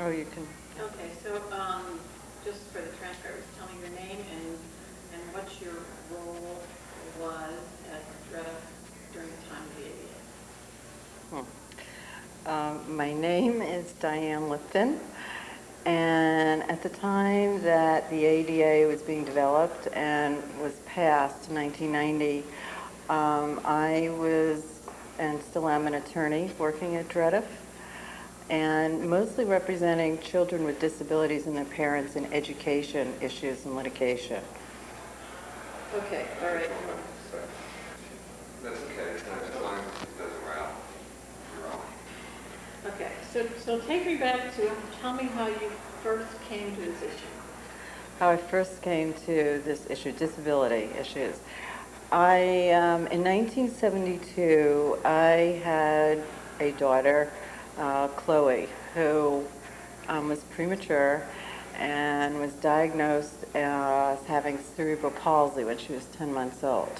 Oh, you can. Okay, so just for the transcribers, tell me your name and what your role was at DREDF during the time of the ADA. My name is Diane Lipton, and at the time that the ADA was being developed and was passed in 1990, I was and still am an attorney working at DREDF, and mostly representing children with disabilities and their parents in education issues and litigation. Okay, all right. That's okay, as long as it doesn't rattle. You're on. Okay, so take me back to, tell me how you first came to this issue. How I first came to this issue, disability issues. In 1972, I had a daughter, Chloe, who was premature and was diagnosed as having cerebral palsy when she was 10 months old.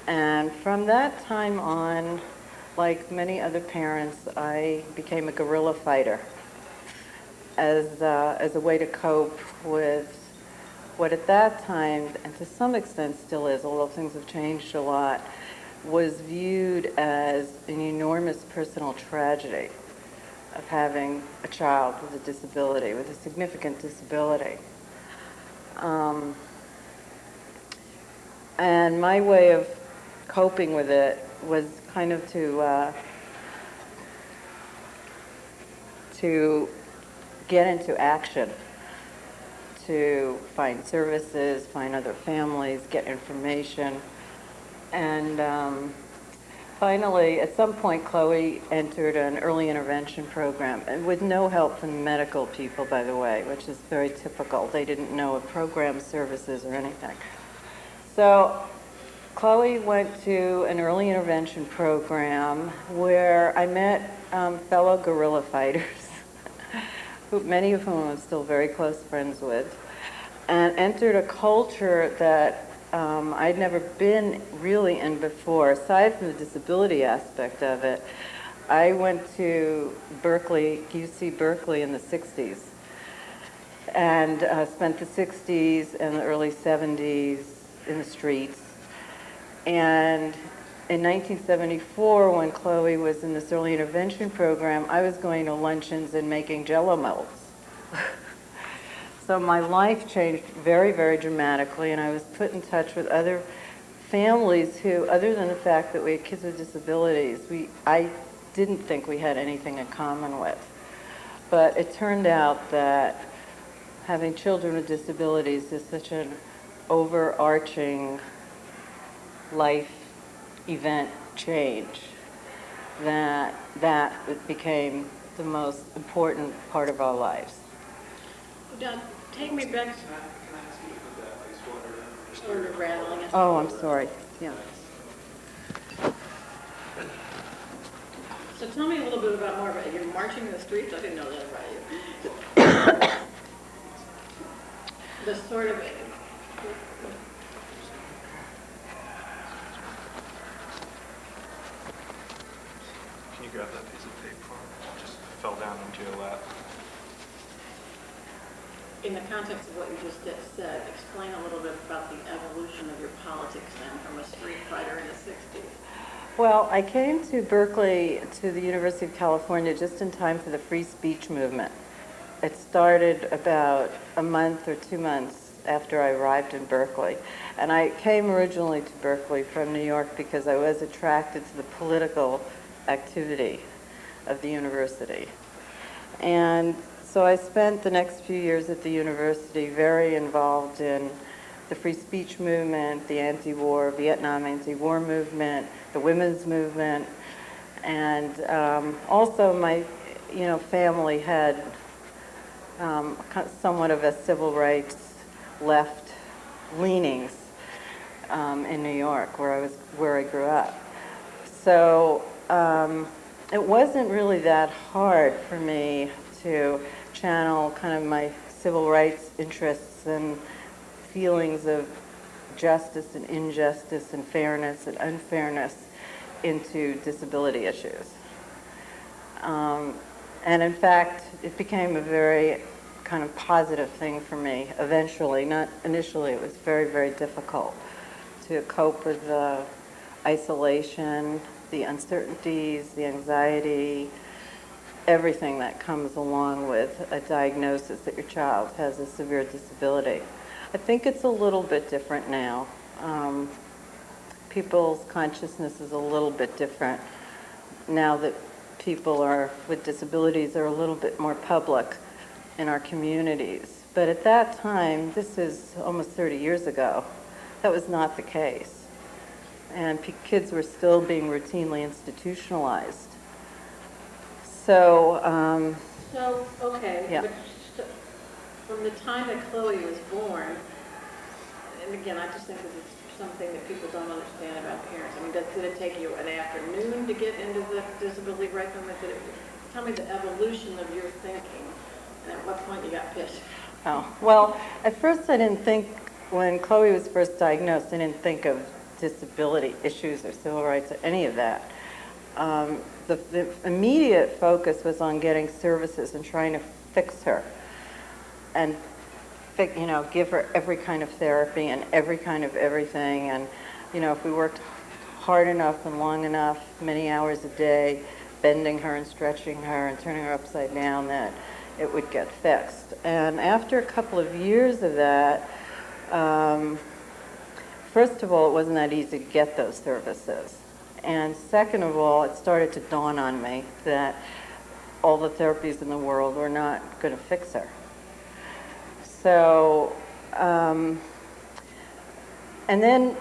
And from that time on, like many other parents, I became a guerrilla fighter as a way to cope with what at that time, and to some extent still is, although things have changed a lot, was viewed as an enormous personal tragedy of having a child with a disability, with a significant disability. And my way of coping with it was kind of to get into action, to find services, find other families, get information. And finally, at some point, Chloe entered an early intervention program, and with no help from medical people, by the way, which is very typical. They didn't know of program services or anything. So Chloe went to an early intervention program where I met fellow guerrilla fighters, many of whom I'm still very close friends with, and entered a culture that I'd never been really in before. Aside from the disability aspect of it, I went to Berkeley, UC Berkeley in the 60s, and spent the 60s and the early 70s in the streets. And in 1974, when Chloe was in this early intervention program, I was going to luncheons and making Jell-O molds. So my life changed very, very dramatically, and I was put in touch with other families who, other than the fact that we had kids with disabilities, I didn't think we had anything in common with. But it turned out that having children with disabilities is such an overarching life event change that it became the most important part of our lives. Now, take me back to sort of rattling. Oh, I'm sorry. Yeah. So tell me a little bit more about you. Marching in the streets. I didn't know that about you. The sort of. Can you grab that piece of paper? It just fell down into your lap. In the context of what you just said, explain a little bit about the evolution of your politics then from a street fighter in the 60s. Well, I came to Berkeley, to the University of California, just in time for the free speech movement. It started about a month or 2 months after I arrived in Berkeley. And I came originally to Berkeley from New York because I was attracted to the political activity of the university. And so I spent the next few years at the university very involved in the free speech movement, the anti-war, Vietnam anti-war movement, the women's movement, and also my, family had somewhat of a civil rights left leanings in New York, where I grew up. So it wasn't really that hard for me to channel kind of my civil rights interests and feelings of justice and injustice and fairness and unfairness into disability issues. And in fact, it became a very kind of positive thing for me eventually. Not initially, it was very, very difficult to cope with the isolation, the uncertainties, the anxiety, everything that comes along with a diagnosis that your child has a severe disability. I think it's a little bit different now. People's consciousness is a little bit different now that people with disabilities are a little bit more public in our communities. But at that time, this is almost 30 years ago, that was not the case. And kids were still being routinely institutionalized. So, Okay, yeah. but from the time that Chloe was born, and again, I just think this is something that people don't understand about parents. I mean, did it take you an afternoon to get into the disability rights movement? Tell me the evolution of your thinking, and at what point you got pissed. Oh, well, at first I didn't think, when Chloe was first diagnosed, I didn't think of disability issues or civil rights or any of that. The immediate focus was on getting services and trying to fix her and give her every kind of therapy and every kind of everything. And, if we worked hard enough and long enough, many hours a day, bending her and stretching her and turning her upside down, that it would get fixed. And after a couple of years of that, first of all, it wasn't that easy to get those services. And second of all, it started to dawn on me that all the therapies in the world were not going to fix her. So, and then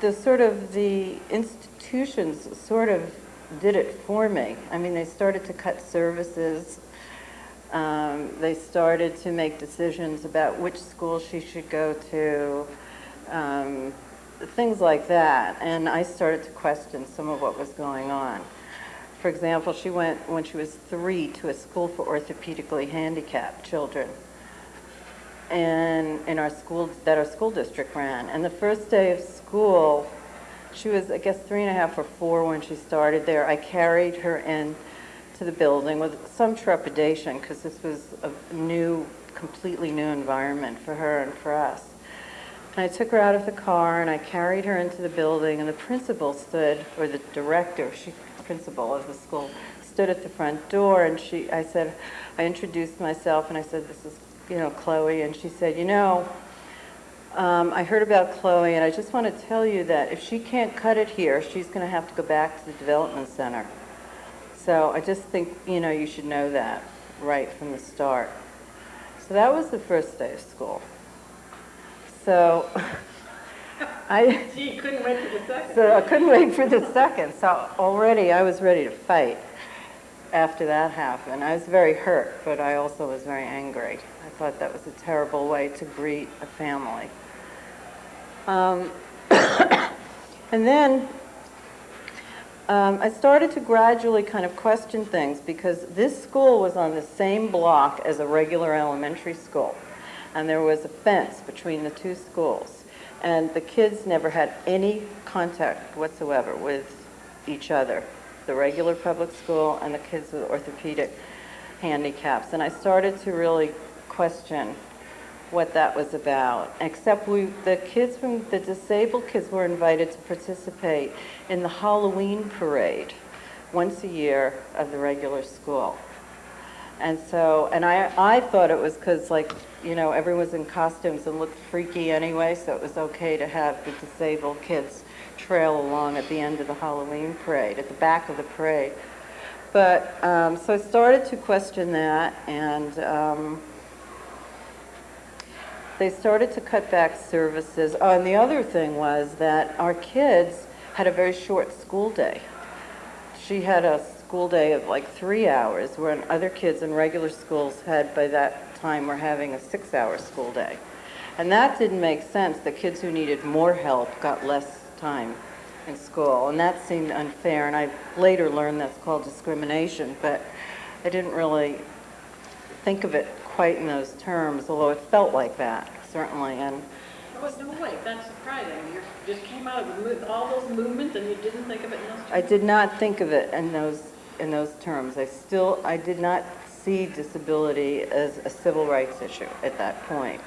the institutions sort of did it for me. I mean, they started to cut services. They started to make decisions about which school she should go to, things like that. And I started to question some of what was going on. For example, she went, when she was 3, to a school for orthopedically handicapped children in our school, that our school district ran. And the first day of school, she was, I guess, 3.5 or 4 when she started there. I carried her in to the building with some trepidation because this was a completely new environment for her and for us. And I took her out of the car and I carried her into the building, and the principal stood, or the director, principal of the school, stood at the front door, and I introduced myself and I said, "This is, Chloe," and she said, "I heard about Chloe, and I just want to tell you that if she can't cut it here, she's going to have to go back to the development center. So I just think, you should know that right from the start." So that was the first day of school. So Gee, couldn't wait for the second. So I couldn't wait for the second. So already I was ready to fight after that happened. I was very hurt, but I also was very angry. I thought that was a terrible way to greet a family. And then I started to gradually kind of question things, because this school was on the same block as a regular elementary school. And there was a fence between the two schools. And the kids never had any contact whatsoever with each other, the regular public school and the kids with orthopedic handicaps. And I started to really question what that was about. Except the disabled kids were invited to participate in the Halloween parade once a year of the regular school. And I thought it was because, everyone's in costumes and looked freaky anyway, so it was okay to have the disabled kids trail along at the end of the Halloween parade, at the back of the parade. But, so I started to question that, and they started to cut back services. Oh, and the other thing was that our kids had a very short school day. She had a school day of 3 hours, when other kids in regular schools by that time were having a 6-hour school day. And that didn't make sense. The kids who needed more help got less time in school, and that seemed unfair. And I later learned that's called discrimination, but I didn't really think of it quite in those terms, although it felt like that, certainly. And No, wait, that's surprising. You just came out of all those movements and you didn't think of it in those terms? I did not think of it in those in those terms. I did not see disability as a civil rights issue at that point.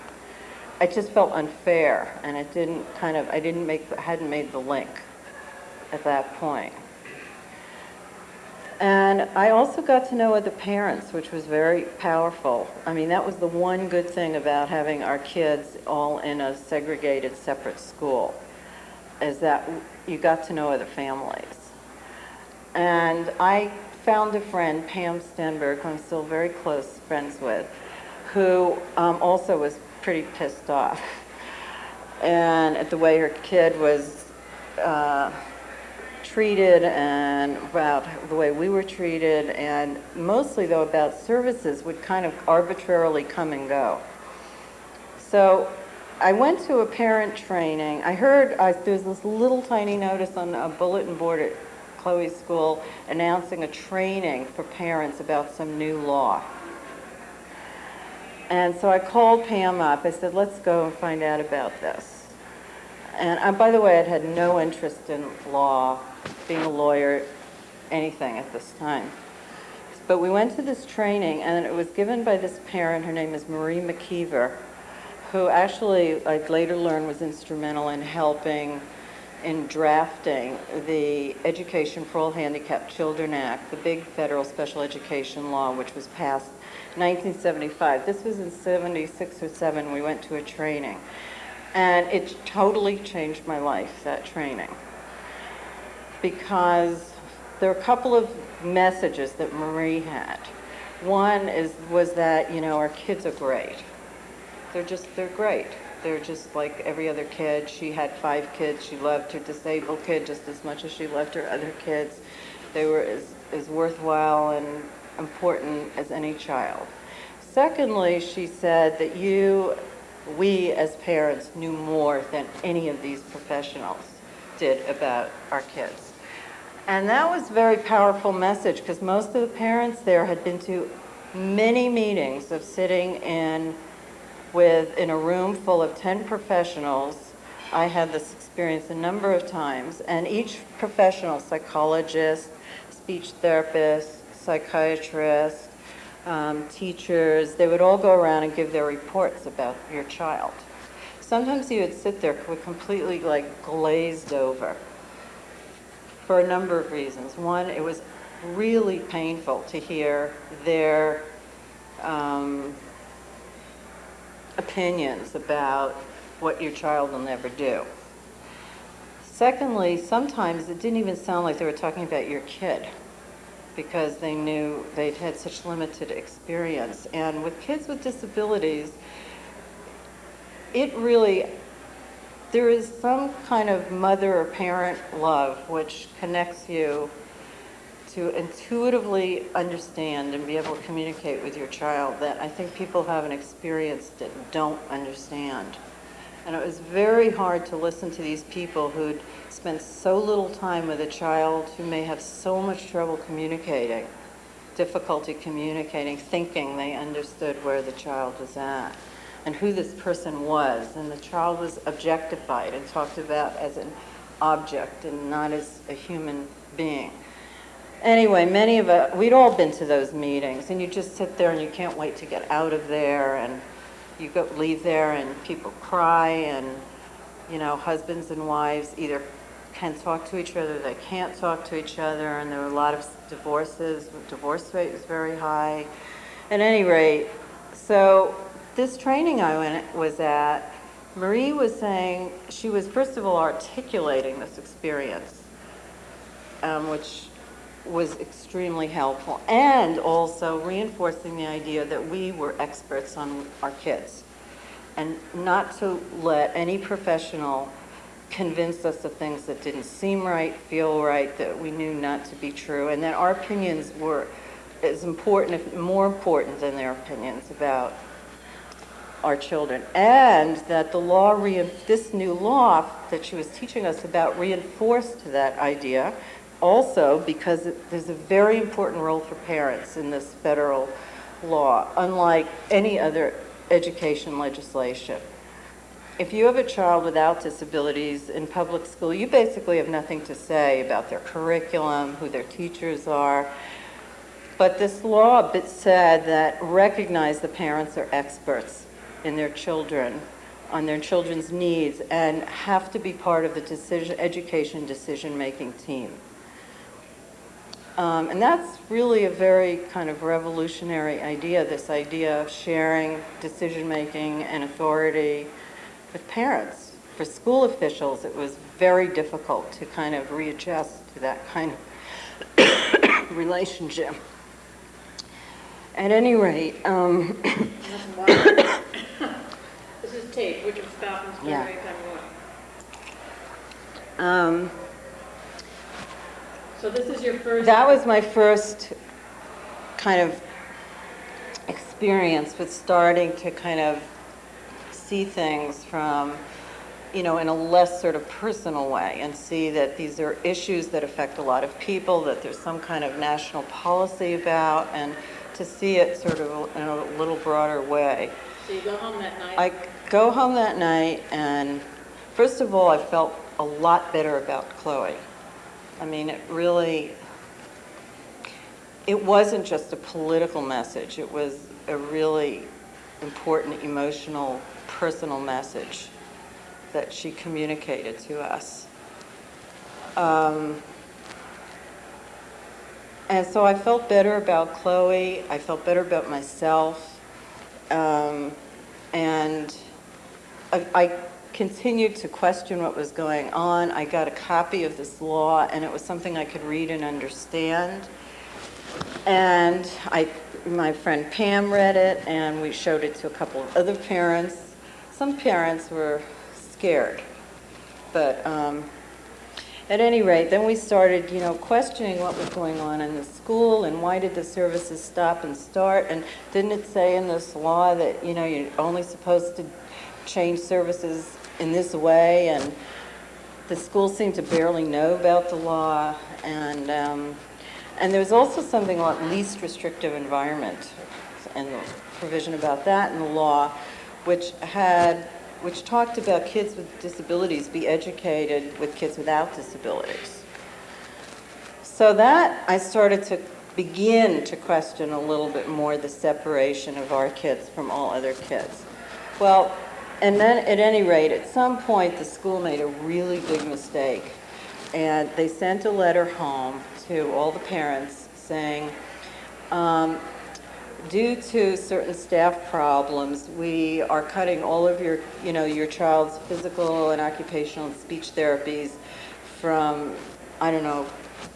It just felt unfair, and it didn't I hadn't made the link at that point. And I also got to know other parents, which was very powerful. I mean, that was the one good thing about having our kids all in a segregated, separate school, is that you got to know other families. And I found a friend, Pam Stenberg, who I'm still very close friends with, who also was pretty pissed off and at the way her kid was treated and about the way we were treated, and mostly though about services would kind of arbitrarily come and go. So I went to a parent training. I heard there's this little tiny notice on a bulletin board at Chloe's school announcing a training for parents about some new law. And so I called Pam up. I said, let's go and find out about this. And by the way, I'd had no interest in law, being a lawyer, anything at this time. But we went to this training, and it was given by this parent. Her name is Marie McKeever, who actually, I later learned, was instrumental in helping in drafting the Education for All Handicapped Children Act, the big federal special education law, which was passed in 1975. This was in 76 or 7. We went to a training. And it totally changed my life, that training. Because there are a couple of messages that Marie had. One was that, our kids are great. They're great. They're just like every other kid. She had 5 kids. She loved her disabled kid just as much as she loved her other kids. They were as worthwhile and important as any child. Secondly, she said that we as parents knew more than any of these professionals did about our kids. And that was a very powerful message, because most of the parents there had been to many meetings of sitting in a room full of 10 professionals. I had this experience a number of times, and each professional, psychologist, speech therapist, psychiatrist, teachers, they would all go around and give their reports about your child. Sometimes you would sit there completely glazed over for a number of reasons. One, it was really painful to hear their opinions about what your child will never do. Secondly, sometimes it didn't even sound like they were talking about your kid, because they knew they'd had such limited experience. And with kids with disabilities, there is some kind of mother or parent love which connects you to intuitively understand and be able to communicate with your child that I think people who haven't experienced it don't understand. And it was very hard to listen to these people who'd spent so little time with a child who may have so much trouble communicating, difficulty communicating, thinking they understood where the child was at and who this person was. And the child was objectified and talked about as an object and not as a human being. Anyway, many of us, we'd all been to those meetings, and you just sit there and you can't wait to get out of there, and you leave there and people cry, and husbands and wives either can talk to each other, they can't talk to each other, and there were a lot of divorces. The divorce rate was very high. At any rate, so this training I was at, Marie was saying, she was first of all articulating this experience, which was extremely helpful, and also reinforcing the idea that we were experts on our kids, and not to let any professional convince us of things that didn't seem right, feel right, that we knew not to be true, and that our opinions were as important, if more important than their opinions about our children, and that this new law that she was teaching us about reinforced that idea. Also, because there's a very important role for parents in this federal law, unlike any other education legislation. If you have a child without disabilities in public school, you basically have nothing to say about their curriculum, who their teachers are, But this law said that recognize the parents are experts in their children, on their children's needs, and have to be part of the education decision-making team. And that's really a very kind of revolutionary idea, this idea of sharing decision-making and authority with parents. For school officials, it was very difficult to kind of readjust to that kind of relationship. At any rate, This is tape. We can stop and start Yeah. anytime you want. So this is your first. that was my first kind of experience with starting to kind of see things from, in a less sort of personal way, and see that these are issues that affect a lot of people, that there's some kind of national policy about, and to see it sort of in a little broader way. So you go home that night. I go home that night, and first of all, I felt a lot better about Chloe. I mean, it wasn't just a political message. It was a really important, emotional, personal message that she communicated to us. And so I felt better about Chloe. I felt better about myself. And I continued to question what was going on. I got a copy of this law, and it was something I could read and understand. And my friend Pam read it, and we showed it to a couple of other parents. Some parents were scared, but at any rate, then we started, questioning what was going on in the school, and why did the services stop and start, and didn't it say in this law that, you're only supposed to change services in this way, and the school seemed to barely know about the law, and there's also something about least restrictive environment, and the provision about that in the law, which talked about kids with disabilities be educated with kids without disabilities. So that I started to begin to question a little bit more the separation of our kids from all other kids. Well, and then at any rate, at some point, the school made a really big mistake, and they sent a letter home to all the parents saying, due to certain staff problems, we are cutting all of your child's physical and occupational and speech therapies from, I don't know,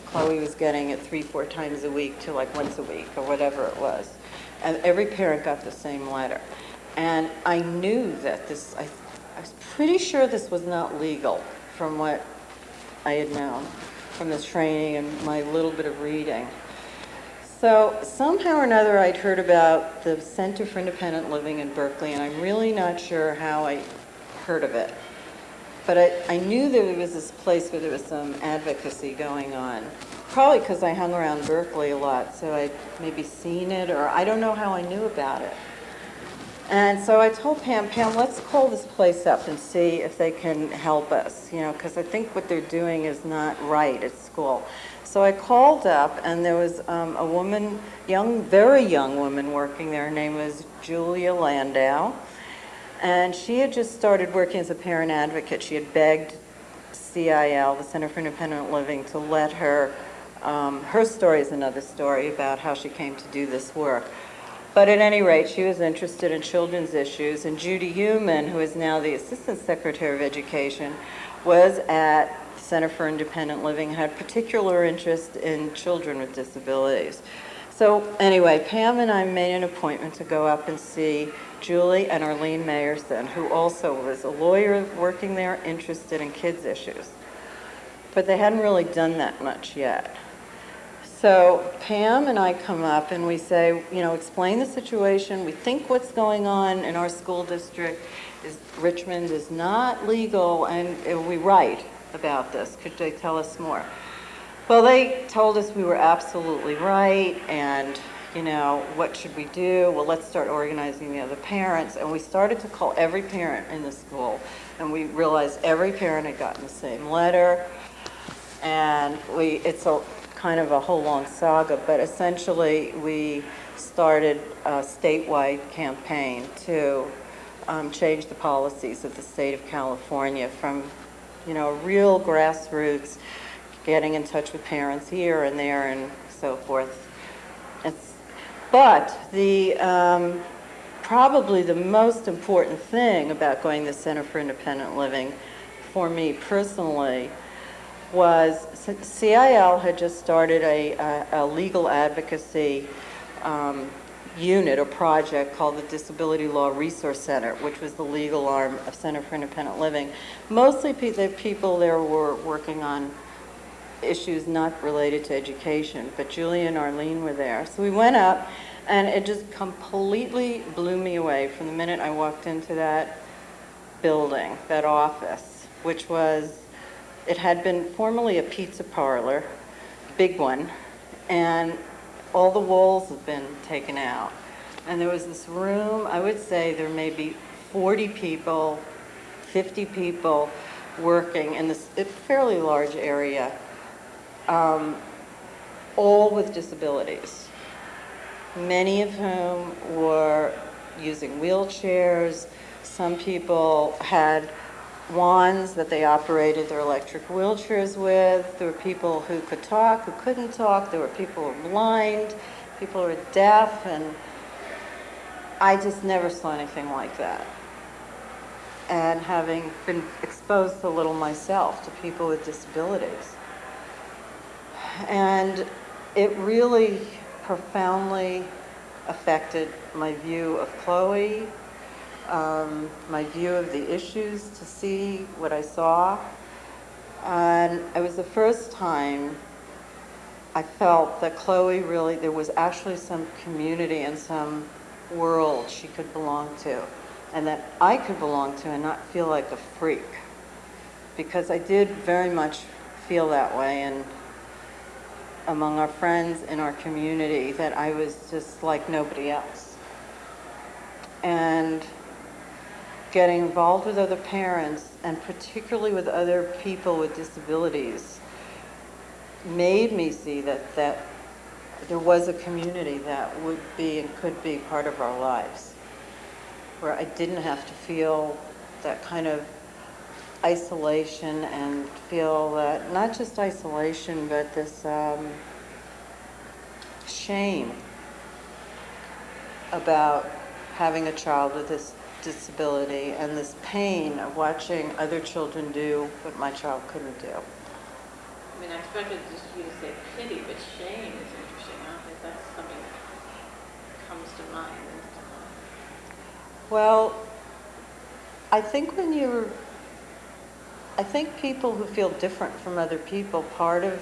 Chloe was getting it 3-4 times a week to like once a week or whatever it was. And every parent got the same letter. And I knew that I was pretty sure this was not legal from what I had known from this training and my little bit of reading. So somehow or another I'd heard about the Center for Independent Living in Berkeley, and I'm really not sure how I heard of it. But I knew there was this place where there was some advocacy going on, probably because I hung around Berkeley a lot, so I'd maybe seen it, or I don't know how I knew about it. And so I told Pam, let's call this place up and see if they can help us, because I think what they're doing is not right at school. So I called up, and there was a woman, very young woman working there. Her name was Julia Landau, and she had just started working as a parent advocate. She had begged CIL, the Center for Independent Living, to let her, her story is another story about how she came to do this work. But at any rate, she was interested in children's issues, and Judy Heumann, who is now the Assistant Secretary of Education, was at the Center for Independent Living, had particular interest in children with disabilities. So anyway, Pam and I made an appointment to go up and see Julie and Arlene Mayerson, who also was a lawyer working there, interested in kids' issues. But they hadn't really done that much yet. So Pam and I come up and we say, explain the situation. We think what's going on in our school district is Richmond is not legal, and we write about this. Could they tell us more? Well, they told us we were absolutely right, and what should we do? Well, let's start organizing the other parents. And we started to call every parent in the school, and we realized every parent had gotten the same letter. And kind of a whole long saga, but essentially we started a statewide campaign to change the policies of the state of California from, real grassroots, getting in touch with parents here and there and so forth. But probably the most important thing about going to the Center for Independent Living for me personally was CIL had just started a legal advocacy unit or project called the Disability Law Resource Center, which was the legal arm of Center for Independent Living. Mostly the people there were working on issues not related to education, but Julie and Arlene were there. So we went up, and it just completely blew me away from the minute I walked into that building, that office, which was, it had been formerly a pizza parlor, big one, and all the walls had been taken out. And there was this room, I would say there may be 40 people, 50 people working in this fairly large area, all with disabilities, many of whom were using wheelchairs. Some people had wands that they operated their electric wheelchairs with. There were people who could talk, who couldn't talk. There were people who were blind, people who were deaf, and I just never saw anything like that. And having been exposed a little myself to people with disabilities. And it really profoundly affected my view of Chloe, my view of the issues, to see what I saw. And it was the first time I felt that Chloe really, there was actually some community and some world she could belong to, and that I could belong to and not feel like a freak. Because I did very much feel that way, and among our friends in our community, that I was just like nobody else. And getting involved with other parents, and particularly with other people with disabilities, made me see that there was a community that would be and could be part of our lives, where I didn't have to feel that kind of isolation and feel that, not just isolation, but this shame about having a child with this disability and this pain of watching other children do what my child couldn't do. I mean, I expected just you to say pity, but shame is interesting. I don't think that's something that comes to mind. Well, I think I think people who feel different from other people, part of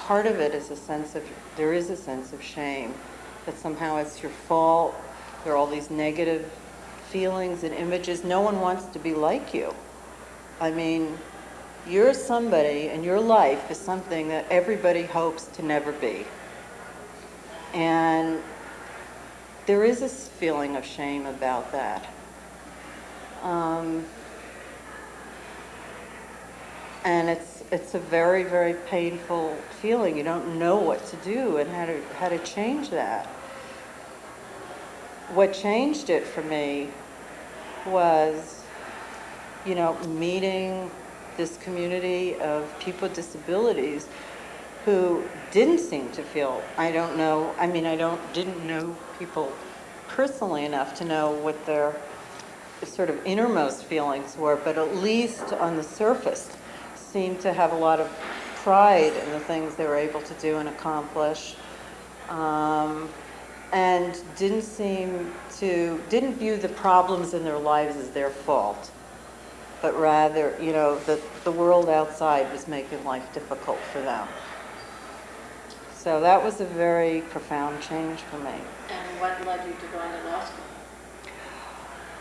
it is there is a sense of shame, that somehow it's your fault. There are all these negative feelings and images. No one wants to be like you. I mean, you're somebody, and your life is something that everybody hopes to never be. And there is this feeling of shame about that. And it's a very, very painful feeling. You don't know what to do and how to change that. What changed it for me was, meeting this community of people with disabilities who didn't seem to feel, didn't know people personally enough to know what their sort of innermost feelings were, but at least on the surface seemed to have a lot of pride in the things they were able to do and accomplish, and didn't view the problems in their lives as their fault, but rather, that the world outside was making life difficult for them. So that was a very profound change for me. And what led you to go into law school?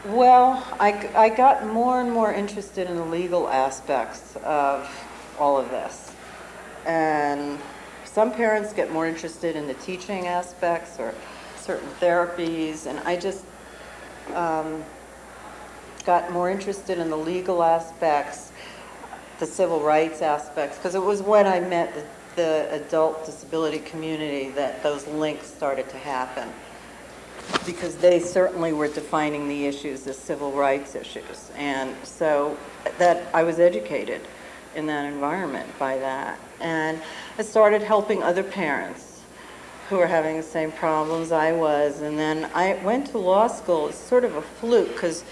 Well, I got more and more interested in the legal aspects of all of this. And some parents get more interested in the teaching aspects or certain therapies, and I just got more interested in the legal aspects, the civil rights aspects, because it was when I met the adult disability community that those links started to happen, because they certainly were defining the issues as civil rights issues. And so that I was educated in that environment by that. And I started helping other parents who were having the same problems I was. And then I went to law school. It's sort of a fluke, because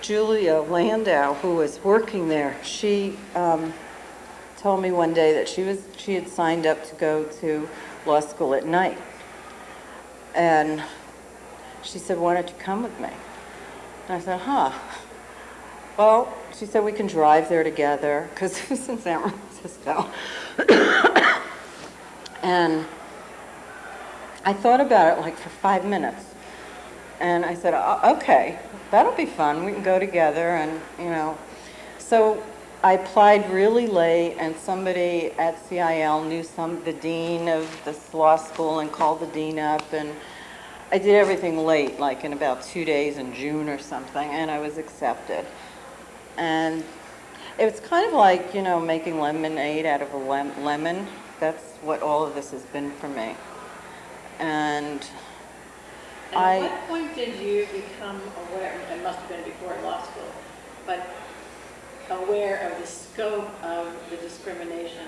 Julia Landau, who was working there, she told me one day that she had signed up to go to law school at night. And she said, "Why don't you come with me?" And I said, "Huh." Well, she said, "We can drive there together," because it was in San Francisco. And I thought about it like for 5 minutes. And I said, "Okay, that'll be fun. We can go together." And, you know, so I applied really late, and somebody at CIL knew the dean of this law school and called the dean up, and I did everything late, like in about 2 days in June or something, and I was accepted. And it was kind of like, you know, making lemonade out of a lemon. That's what all of this has been for me. And At what point did you become aware, it must have been before law school, but aware of the scope of the discrimination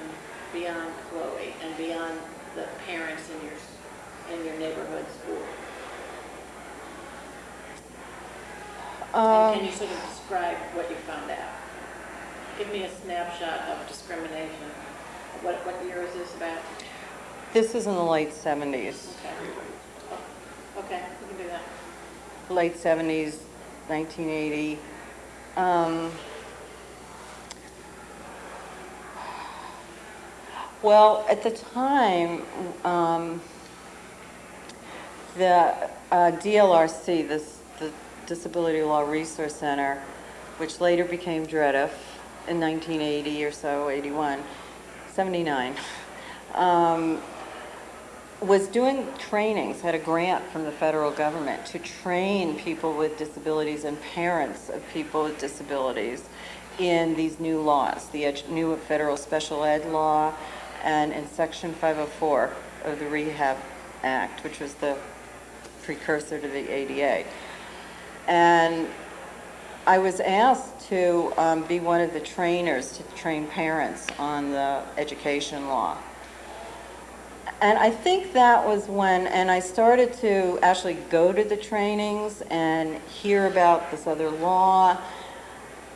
beyond Chloe and beyond the parents in your neighborhood school? And can you sort of describe what you found out? Give me a snapshot of discrimination. What year is this about? This is in the late 70s. Okay. Okay, we can do that. Late 70s, 1980. Well, at the time, the DLRC, the Disability Law Resource Center, which later became DREDF in 1980 or so, 81, 79, was doing trainings, had a grant from the federal government to train people with disabilities and parents of people with disabilities in these new laws, the new federal special ed law, and in Section 504 of the Rehab Act, which was the precursor to the ADA. And I was asked to be one of the trainers to train parents on the education law. And I think that was when, and I started to actually go to the trainings and hear about this other law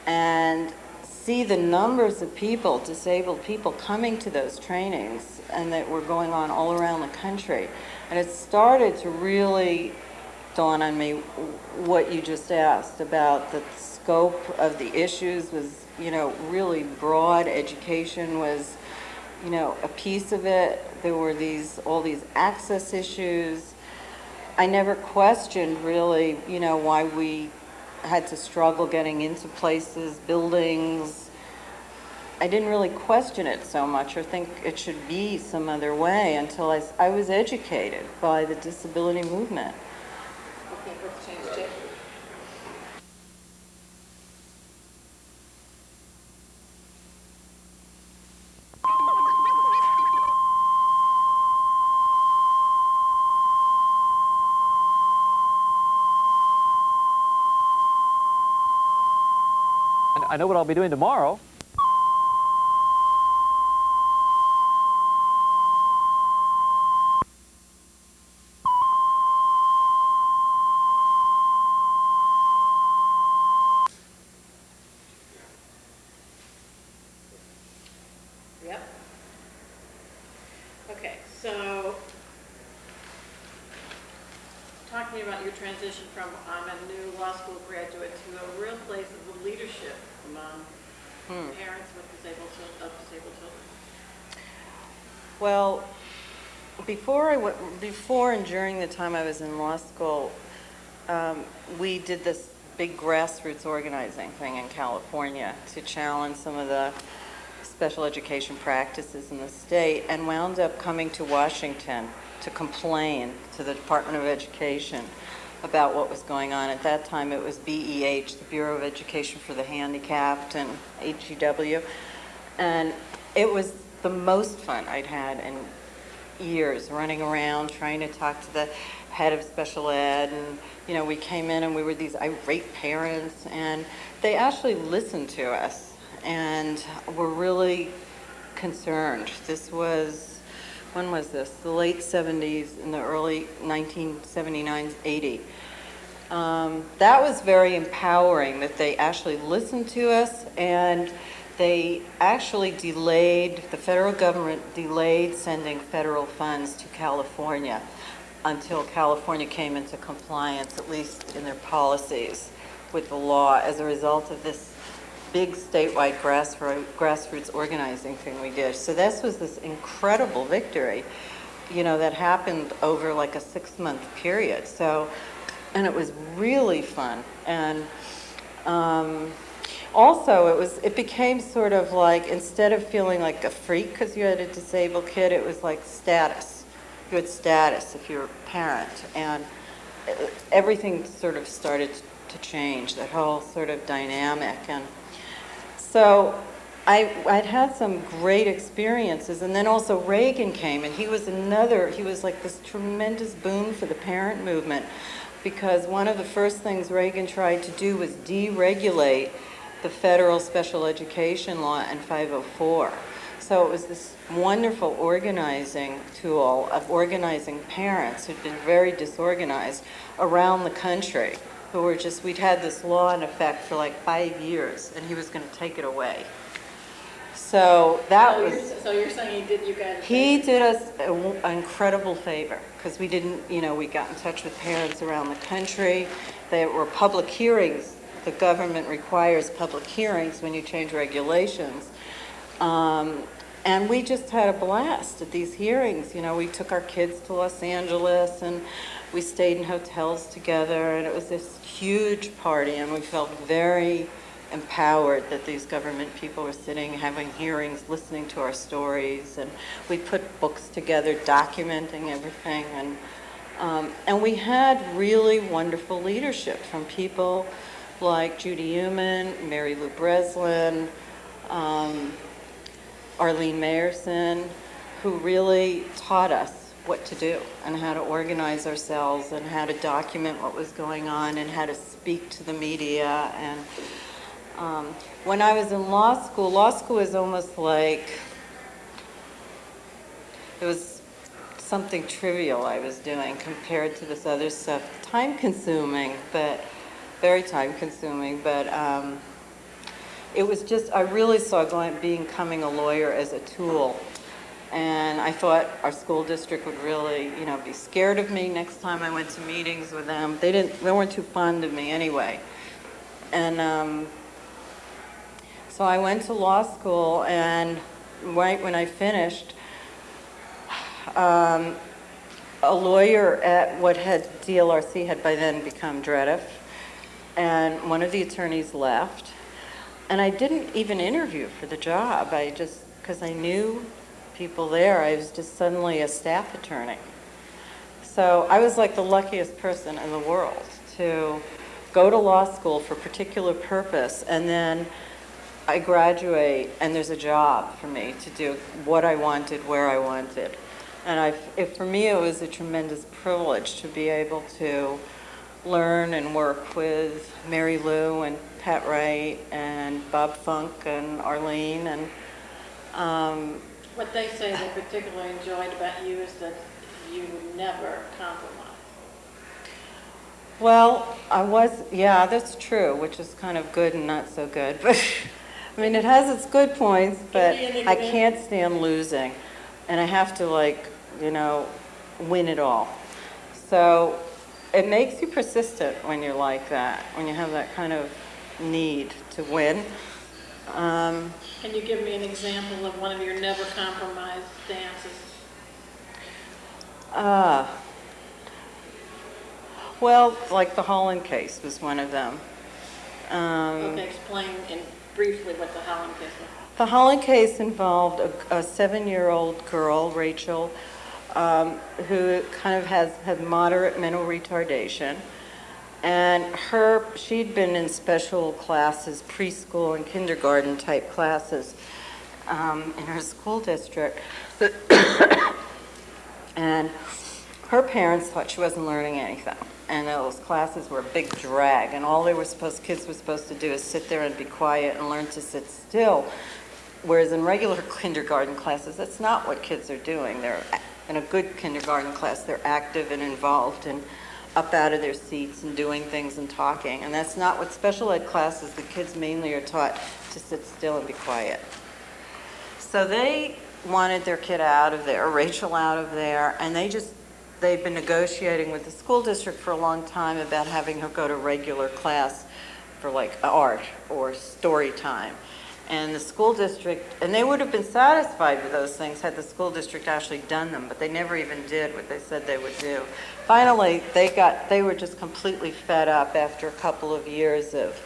and see the numbers of people, disabled people, coming to those trainings, and that were going on all around the country. And it started to really dawn on me what you just asked about the scope of the issues was, you know, really broad. Education was, you know, a piece of it. There were all these access issues. I never questioned really, you know, why we had to struggle getting into places, buildings. I didn't really question it so much or think it should be some other way until I was educated by the disability movement. Okay, let's change it. I know what I'll be doing tomorrow. Yep. Okay, so talking about your transition from I'm a new law school graduate to a real place of leadership among parents with disabled children. Well, before and during the time I was in law school, we did this big grassroots organizing thing in California to challenge some of the special education practices in the state, and wound up coming to Washington to complain to the Department of Education about what was going on. At that time it was BEH, the Bureau of Education for the Handicapped, and HEW. And it was the most fun I'd had in years, running around trying to talk to the head of special ed. And, you know, we came in and we were these irate parents, and they actually listened to us and were really concerned. This was, when was this? The late 70s and the early 1979, 80. That was very empowering, that they actually listened to us, and they actually delayed, the federal government delayed sending federal funds to California until California came into compliance, at least in their policies, with the law as a result of this big statewide grassroots organizing thing we did. So this was this incredible victory, you know, that happened over like a 6-month period. So, and it was really fun. And also it became sort of like, instead of feeling like a freak because you had a disabled kid, it was like status. You had status if you're a parent. And everything sort of started to change, that whole sort of dynamic. And so I'd had some great experiences, and then also Reagan came, and he was like this tremendous boon for the parent movement, because one of the first things Reagan tried to do was deregulate the federal special education law in 504. So it was this wonderful organizing tool of organizing parents who'd been very disorganized around the country, who were just, we'd had this law in effect for like 5 years, and he was going to take it away. So that was... So you're saying he did you guys a He favor? did us an incredible favor, because we didn't, you know, we got in touch with parents around the country. There were public hearings. The government requires public hearings when you change regulations. And we just had a blast at these hearings. You know, we took our kids to Los Angeles, and we stayed in hotels together, and it was this huge party, and we felt very empowered that these government people were sitting, having hearings, listening to our stories, and we put books together documenting everything, and we had really wonderful leadership from people like Judy Heumann, Mary Lou Breslin, Arlene Mayerson, who really taught us what to do and how to organize ourselves and how to document what was going on and how to speak to the media. And when I was in law school was almost like, it was something trivial I was doing compared to this other stuff. Time-consuming, but very time-consuming, but it was just, I really saw becoming a lawyer as a tool. And I thought our school district would really, you know, be scared of me next time I went to meetings with them. They weren't too fond of me anyway. And so I went to law school, and right when I finished, a lawyer at what had DLRC had by then become DREDF, and one of the attorneys left. And I didn't even interview for the job. I just, because I knew people there, I was just suddenly a staff attorney. So I was like the luckiest person in the world to go to law school for a particular purpose, and then I graduate and there's a job for me to do what I wanted, where I wanted. And for me, it was a tremendous privilege to be able to learn and work with Mary Lou and Pat Wright and Bob Funk and Arlene. And What they say they particularly enjoyed about you is that you never compromise. well, yeah, that's true, which is kind of good and not so good. But I mean, it has its good points, but I can't stand losing. And I have to, like, you know, win it all. So it makes you persistent when you're like that, when you have that kind of need to win. Can you give me an example of one of your never compromise stances? Well, like the Holland case was one of them. Okay, explain briefly what the Holland case was. The Holland case involved a 7-year-old girl, Rachel, who kind of had moderate mental retardation. And she'd been in special classes, preschool and kindergarten type classes. in her school district. And her parents thought she wasn't learning anything. And those classes were a big drag. And all kids were supposed to do is sit there and be quiet and learn to sit still. Whereas in regular kindergarten classes, that's not what kids are doing. They're, in a good kindergarten class, they're active and involved and up out of their seats and doing things and talking. And that's not what special ed classes, the kids mainly are taught to sit still and be quiet. So they wanted their kid out of there, Rachel out of there, and they'd been negotiating with the school district for a long time about having her go to regular class for like art or story time. And the school district, and they would have been satisfied with those things had the school district actually done them, but they never even did what they said they would do. Finally, they were just completely fed up after a couple of years of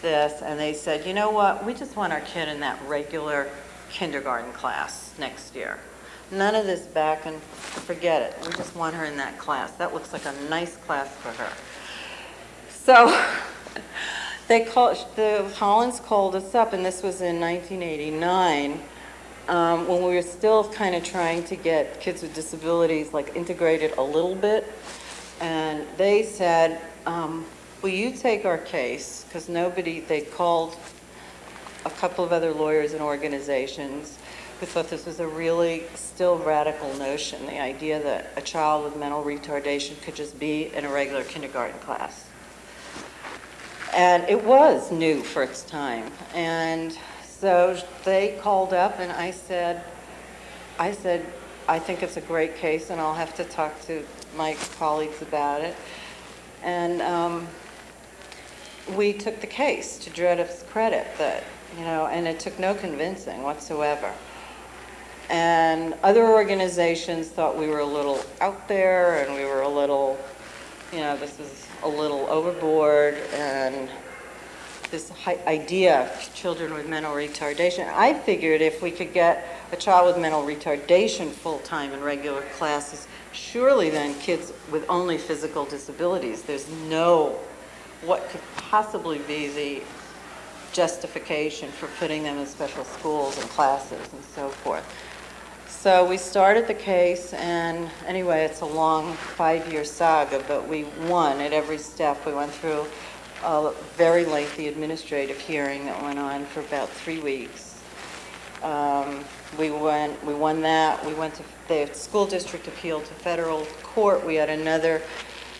this, and they said, you know what, we just want our kid in that regular kindergarten class next year. None of this back and forget it. We just want her in that class. That looks like a nice class for her. So the Hollins called us up, and this was in 1989, when we were still kind of trying to get kids with disabilities like integrated a little bit. And they said, will you take our case? Because they called a couple of other lawyers and organizations who thought this was a really still radical notion, the idea that a child with mental retardation could just be in a regular kindergarten class. And it was new for its time. And so they called up and I said, I think it's a great case and I'll have to talk to my colleagues about it. And we took the case to DREDF's credit, that, and it took no convincing whatsoever. And other organizations thought we were a little out there and we were a little, this was a little overboard, and this idea of children with mental retardation. I figured if we could get a child with mental retardation full-time in regular classes, surely then kids with only physical disabilities, there's what could possibly be the justification for putting them in special schools and classes and so forth. So we started the case, and anyway, it's a long 5-year saga, but we won at every step. We went through a very lengthy administrative hearing that went on for about 3 weeks. We won that. We went to the school district appealed to federal court. We had another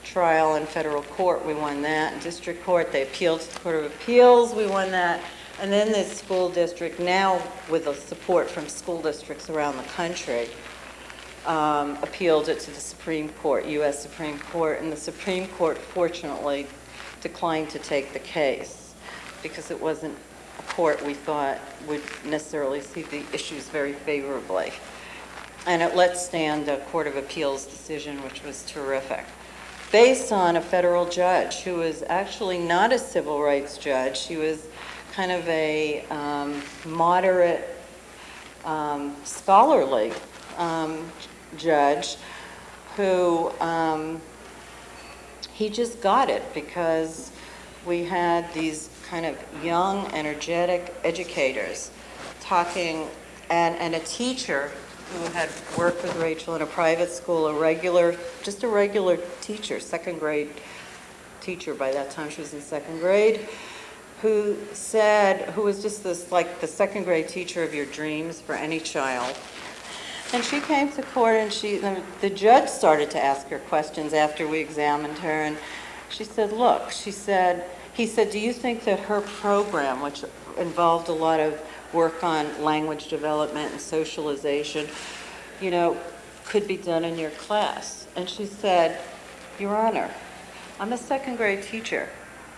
trial in federal court. We won that. In district court, they appealed to the Court of Appeals. We won that. And then the school district, now with the support from school districts around the country, appealed it to the Supreme Court, U.S. Supreme Court. And the Supreme Court, fortunately, declined to take the case because it wasn't a court we thought would necessarily see the issues very favorably. And it let stand a Court of Appeals decision, which was terrific, based on a federal judge who was actually not a civil rights judge. She was kind of a moderate, scholarly judge who he just got it because we had these kind of young, energetic educators talking, and a teacher who had worked with Rachel in a private school, just a regular teacher, second grade teacher by that time, she was in second grade, who was just this, like the second grade teacher of your dreams for any child. And she came to court and the judge started to ask her questions after we examined her, and she said, look, he said, do you think that her program, which involved a lot of work on language development and socialization, could be done in your class? And she said, Your Honor, I'm a second grade teacher.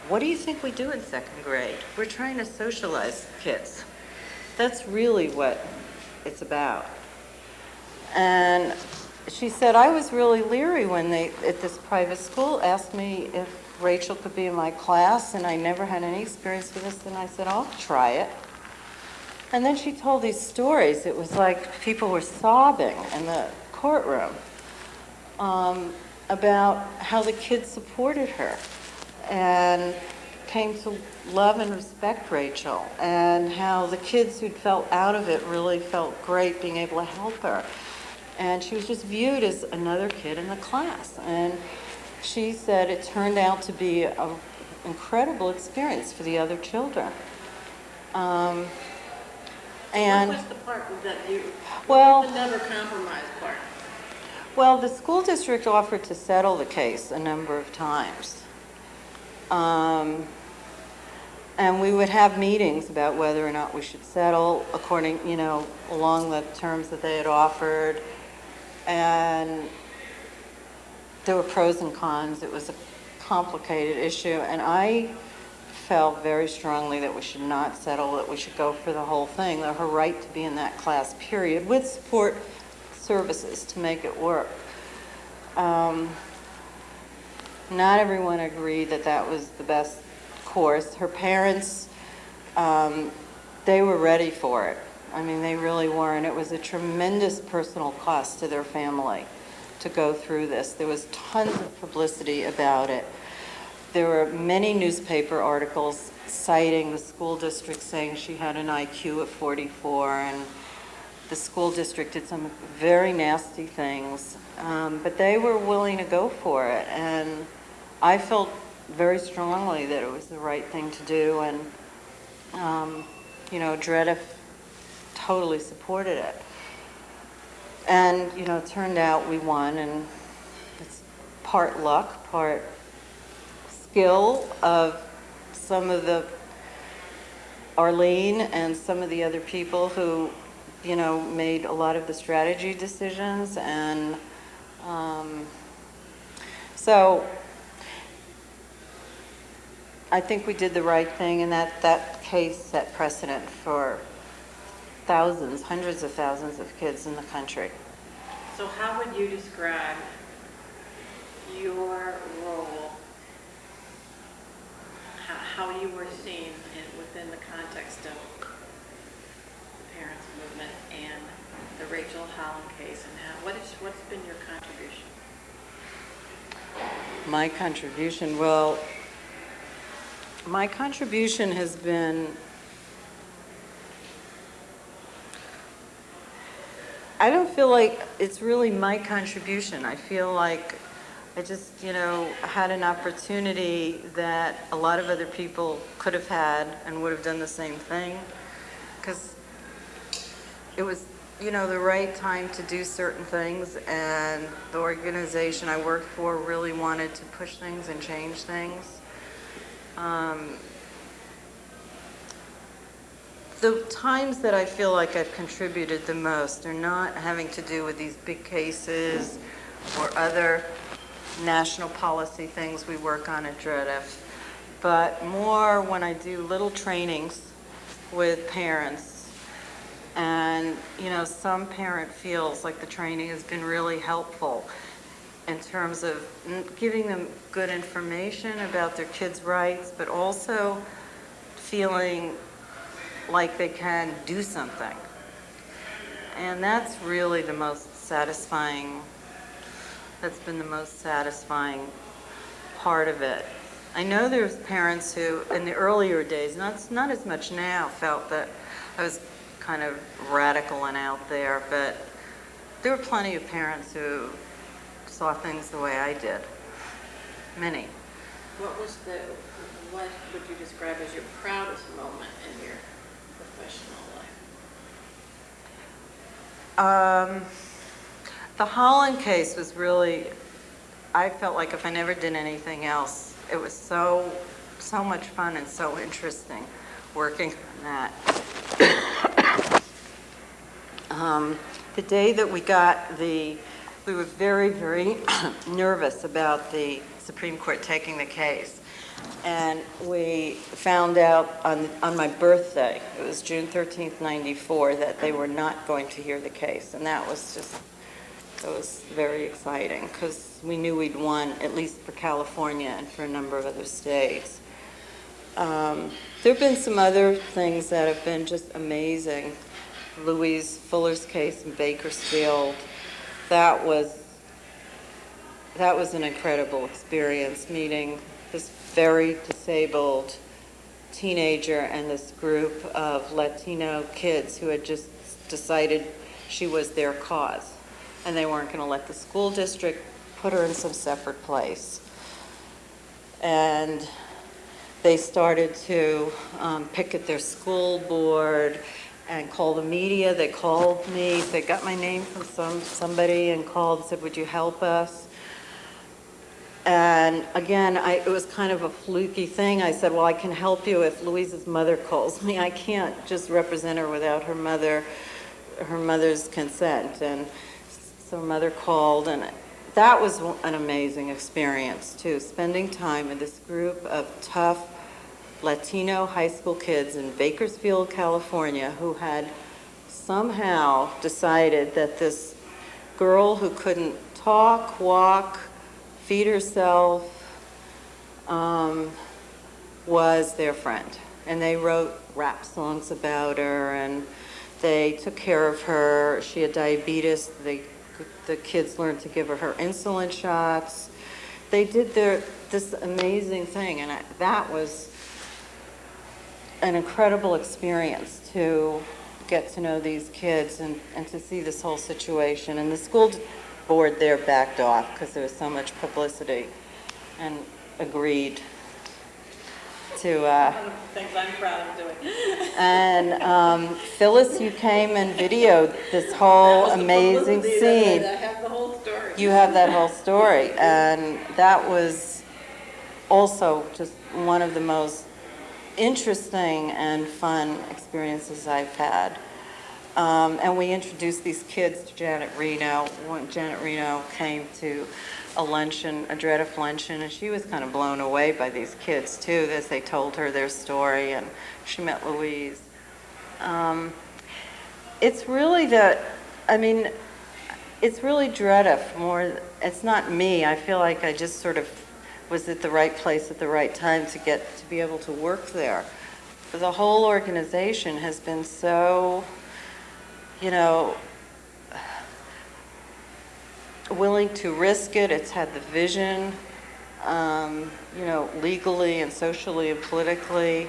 What do you think we do in second grade? We're trying to socialize kids. That's really what it's about. And she said, I was really leery when they, at this private school, asked me if Rachel could be in my class, and I never had any experience with this, and I said, I'll try it. And then she told these stories. It was like people were sobbing in the courtroom about how the kids supported her and came to love and respect Rachel, and how the kids who'd felt out of it really felt great being able to help her. And she was just viewed as another kid in the class. And she said it turned out to be an incredible experience for the other children. And What was the part that you, Well- the never compromise part? well, the school district offered to settle the case a number of times. And we would have meetings about whether or not we should settle according, along the terms that they had offered. And there were pros and cons. It was a complicated issue. And I felt very strongly that we should not settle, that we should go for the whole thing, that her right to be in that class, period, with support services to make it work. Not everyone agreed that that was the best course. Her parents, they were ready for it. I mean, they really were, and it was a tremendous personal cost to their family to go through this. There was tons of publicity about it. There were many newspaper articles citing the school district, saying she had an IQ of 44, and the school district did some very nasty things, but they were willing to go for it, and I felt very strongly that it was the right thing to do, and DREDF totally supported it. And it turned out we won, and it's part luck, part skill of some of the Arlene and some of the other people who made a lot of the strategy decisions. And so I think we did the right thing, and that case set precedent for thousands, hundreds of thousands of kids in the country. So how would you describe your role, how you were seen within the context of the parents' movement and the Rachel Holland case, and what's been your contribution? My contribution, well, my contribution has been, I don't feel like it's really my contribution. I feel like I just, had an opportunity that a lot of other people could have had and would have done the same thing, because it was, the right time to do certain things, and the organization I worked for really wanted to push things and change things. The times that I feel like I've contributed the most are not having to do with these big cases or other national policy things we work on at DREDF, but more when I do little trainings with parents. And, some parent feels like the training has been really helpful in terms of giving them good information about their kids' rights, but also feeling like they can do something. And that's really the most satisfying, that's been the most satisfying part of it. I know there's parents who, in the earlier days, not as much now, felt that I was kind of radical and out there, but there were plenty of parents who saw things the way I did. Many. What would you describe as your proudest moment in your professional life? The Holland case was really, I felt like if I never did anything else, it was so much fun and so interesting working on that. The day that we were very, very nervous about the Supreme Court taking the case. And we found out on my birthday, it was June 13th, 94, that they were not going to hear the case. And that was very exciting, because we knew we'd won, at least for California and for a number of other states. There have been some other things that have been just amazing. Louise Fuller's case in Bakersfield, that was an incredible experience, meeting this very disabled teenager and this group of Latino kids who had just decided she was their cause, and they weren't going to let the school district put her in some separate place. And they started to picket their school board and call the media. They called me, they got my name from somebody and called and said, would you help us? And again, it was kind of a fluky thing. I said, well, I can help you if Louise's mother calls me. I can't just represent her without her mother's consent. And so her mother called, and that was an amazing experience too, spending time with this group of tough Latino high school kids in Bakersfield, California, who had somehow decided that this girl who couldn't talk, walk, feed herself, was their friend. And they wrote rap songs about her, and they took care of her. She had diabetes. The kids learned to give her insulin shots. They did this amazing thing, and that was an incredible experience to get to know these kids and to see this whole situation. And the school board there backed off because there was so much publicity and agreed to One of the things I'm proud of doing. and Phyllis, you came and videoed this whole That was the amazing publicity scene. that I have the whole story. You have that whole story, and that was also just one of the most interesting and fun experiences I've had. And we introduced these kids to Janet Reno. When Janet Reno came to a luncheon, a DREDF luncheon, and she was kind of blown away by these kids too, as they told her their story, and she met Louise. It's really it's really DREDF more. It's not me. I feel like I just sort of was at the right place at the right time to be able to work there. But the whole organization has been so, willing to risk it. It's had the vision, legally and socially and politically.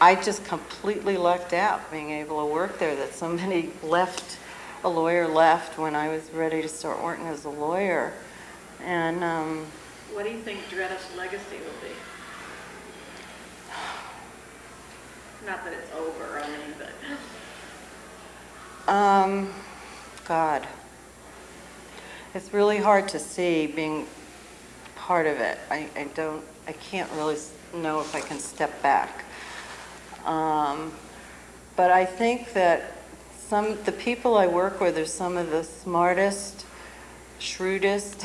I just completely lucked out being able to work there, that somebody left, a lawyer left when I was ready to start working as a lawyer. And What do you think DREDF's legacy will be? Not that it's over, I mean, but... God. It's really hard to see being part of it. I can't really know if I can step back. But I think that the people I work with are some of the smartest, shrewdest,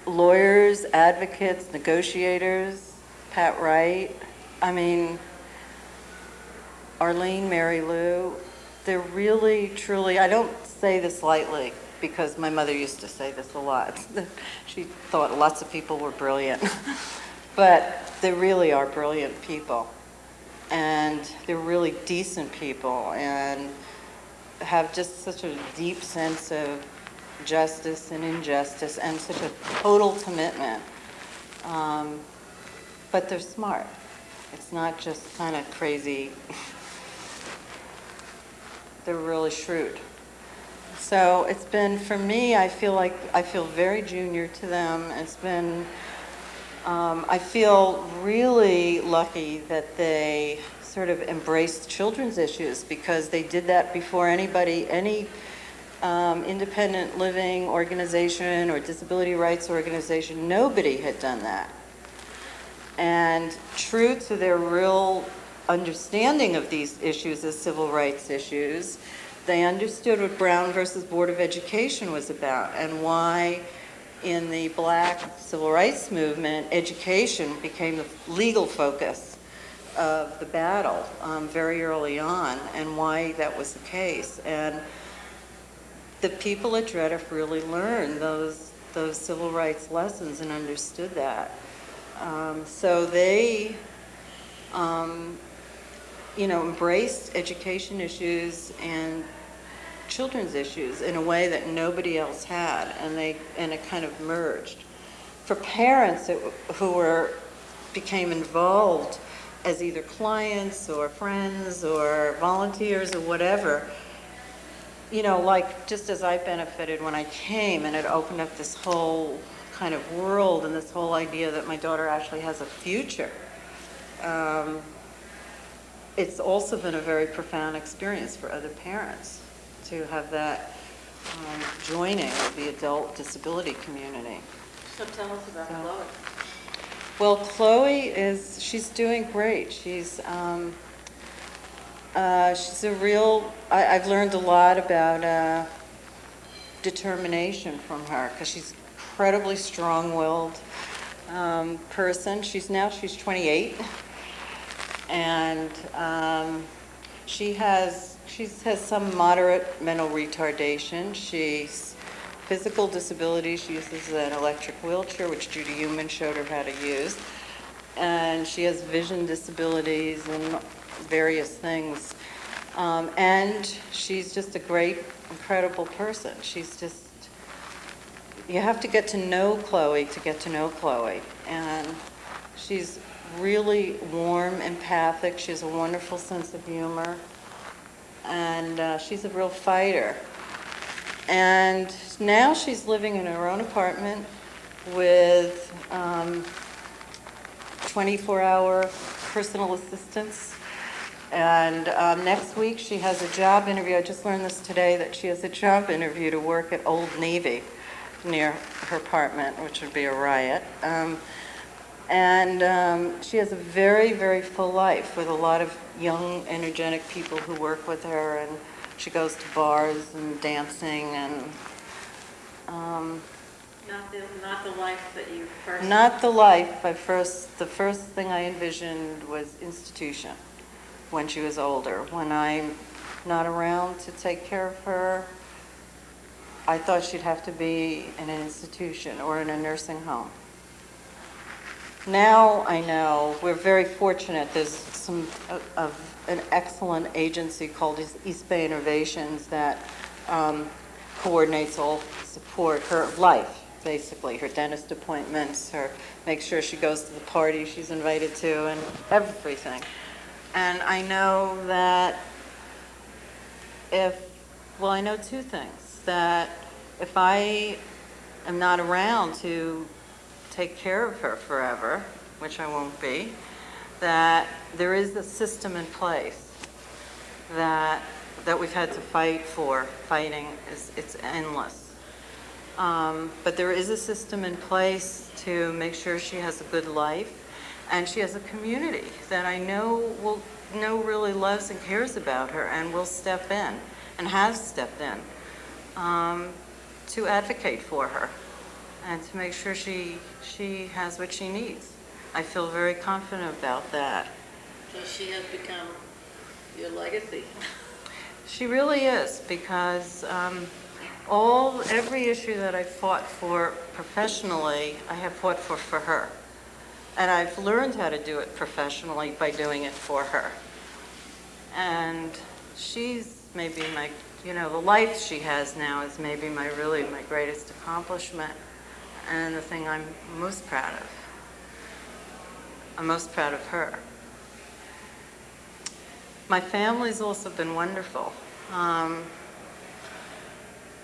lawyers, advocates, negotiators, Pat Wright. I mean, Arlene, Mary Lou, they're really, truly, I don't say this lightly because my mother used to say this a lot. She thought lots of people were brilliant. But they really are brilliant people. And they're really decent people and have just such a deep sense of justice and injustice and such a total commitment. But they're smart. It's not just kind of crazy. They're really shrewd. So it's been, for me, I feel very junior to them. It's been, I feel really lucky that they sort of embraced children's issues, because they did that before any independent living organization or disability rights organization. Nobody had done that. And true to their real understanding of these issues as civil rights issues, they understood what Brown versus Board of Education was about, and why in the Black civil rights movement, education became the legal focus of the battle very early on, and why that was the case. And the people at DREDF really learned those civil rights lessons and understood that. So they embraced education issues and children's issues in a way that nobody else had, and it kind of merged. for parents who became involved as either clients or friends or volunteers or whatever, you know, like just as I benefited when I came, and it opened up this whole kind of world and this whole idea that my daughter actually has a future. It's also been a very profound experience for other parents to have that joining of the adult disability community. So tell us about So- Chloe. Well, Chloe she's doing great. She's a real, I've learned a lot about determination from her, because she's an incredibly strong-willed person. She's 28, and she has some moderate mental retardation. She's physical disability. She uses an electric wheelchair, which Judy Human showed her how to use. And she has vision disabilities and various things. And she's just a great, incredible person. She's just, you have to get to know Chloe to get to know Chloe. And she's really warm, empathic. She has a wonderful sense of humor. And she's a real fighter. And now she's living in her own apartment with 24-hour personal assistance. And next week she has a job interview. I just learned this today, that she has a job interview to work at Old Navy near her apartment, which would be a riot. She has a very, very full life with a lot of young, energetic people who work with her, and she goes to bars and dancing and Not the life that you first... not the life the first thing I envisioned was institution when she was older. When I'm not around to take care of her, I thought she'd have to be in an institution or in a nursing home. Now I know we're very fortunate. There's an excellent agency called East Bay Innovations that coordinates all support, her life, basically, her dentist appointments, make sure she goes to the party she's invited to, and everything. And I know that I know two things. That if I am not around to take care of her forever, which I won't be, that there is a system in place that we've had to fight for. Fighting it's endless. But there is a system in place to make sure she has a good life, and she has a community that I know really loves and cares about her, and will step in, and has stepped in, to advocate for her and to make sure she has what she needs. I feel very confident about that. So she has become your legacy. She really is, because every issue that I fought for professionally, I have fought for her. And I've learned how to do it professionally by doing it for her. And she's maybe the life she has now is maybe my greatest accomplishment, and the thing I'm most proud of. I'm most proud of her. My family's also been wonderful.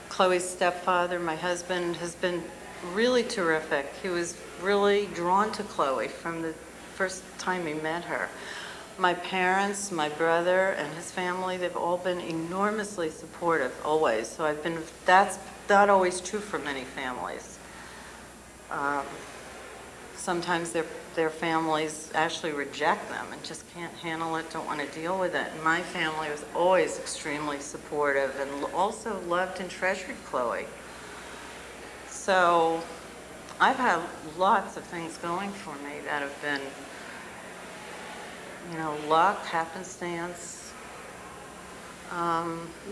Chloe's stepfather, my husband, has been really terrific. He was really drawn to Chloe from the first time he met her. My parents, my brother, and his family, they've all been enormously supportive, always. So that's not always true for many families. Sometimes their families actually reject them and just can't handle it, don't want to deal with it. And my family was always extremely supportive and also loved and treasured Chloe. So I've had lots of things going for me that have been, luck, happenstance.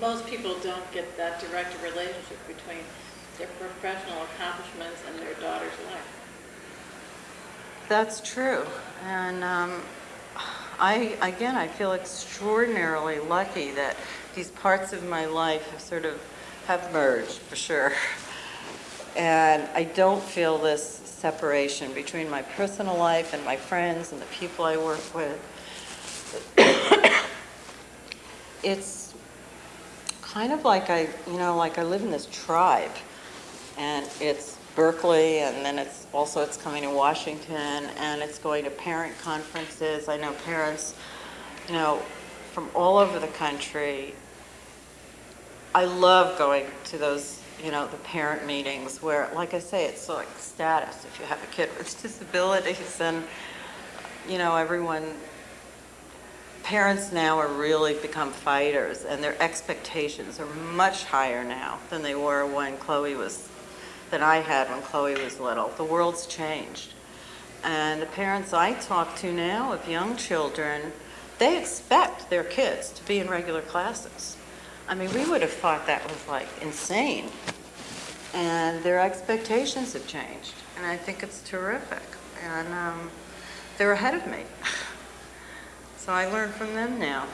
Most people don't get that direct relationship between their professional accomplishments and their daughter's life. That's true. And I feel extraordinarily lucky that these parts of my life have merged, for sure. And I don't feel this separation between my personal life and my friends and the people I work with. It's kind of like I live in this tribe, and it's Berkeley, and then it's coming to Washington, and it's going to parent conferences. I know parents, from all over the country. I love going to those, the parent meetings where, like I say, it's like status if you have a kid with disabilities, and, parents now are really become fighters, and their expectations are much higher now than they were than I had when Chloe was little. The world's changed. And the parents I talk to now of young children, they expect their kids to be in regular classes. I mean, we would have thought that was like insane. And their expectations have changed. And I think it's terrific. And they're ahead of me. So I learn from them now.